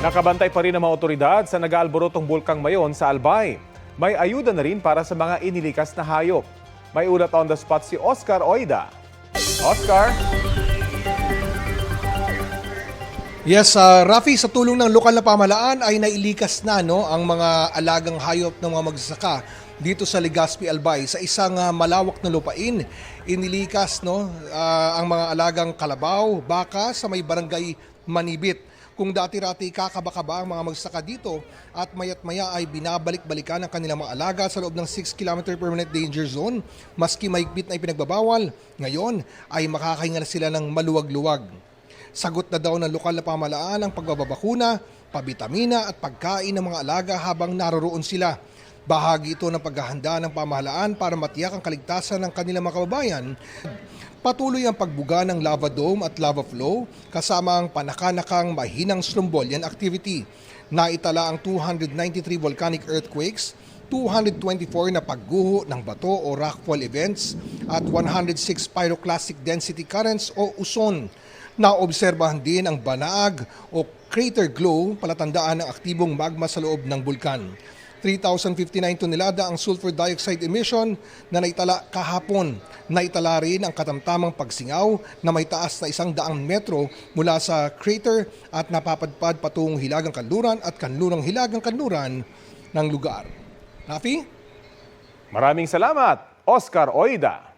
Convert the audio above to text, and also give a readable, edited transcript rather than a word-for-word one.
Nakabantay pa rin ang mga otoridad sa nag-aalborotong bulkang Mayon sa Albay. May ayuda na rin para sa mga inilikas na hayop. May ulat on the spot si Oscar Oida. Oscar? Yes, Rafi, sa tulong ng lokal na pamahalaan ay nailikas na ang mga alagang hayop ng mga magsasaka dito sa Legazpi, Albay. Sa isang malawak na lupain, inilikas ang mga alagang kalabaw, baka sa may barangay Manibit. Kung dati-rati kakaba-kaba ang mga magsasaka dito at mayat-maya ay binabalik-balikan ang kanilang mga alaga sa loob ng 6-kilometer permanent danger zone, maski mahigpit na ipinagbabawal, ngayon ay makakahinga na sila ng maluwag-luwag. Sagot na daw ng lokal na pamahalaan ang pagbababakuna, pabitamina at pagkain ng mga alaga habang naroroon sila. Bahagi ito ng paghahanda ng pamahalaan para matiyak ang kaligtasan ng kanilang mga kababayan. Patuloy ang pagbuga ng lava dome at lava flow kasama ang panakanakang mahinang strombolian activity. Naitala ang 293 volcanic earthquakes, 224 na pagguho ng bato o rockfall events at 106 pyroclastic density currents o uson. Naobserbahan din ang banaag o crater glow, palatandaan ng aktibong magma sa loob ng bulkan. 3,059 tonelada ang sulfur dioxide emission na naitala kahapon. Naitala rin ang katamtamang pagsingaw na may taas na 100 metro mula sa crater at napapadpad patungong Hilagang Kanluran at Kanlurang Hilagang Kanluran ng lugar. Rafi? Maraming salamat, Oscar Oida.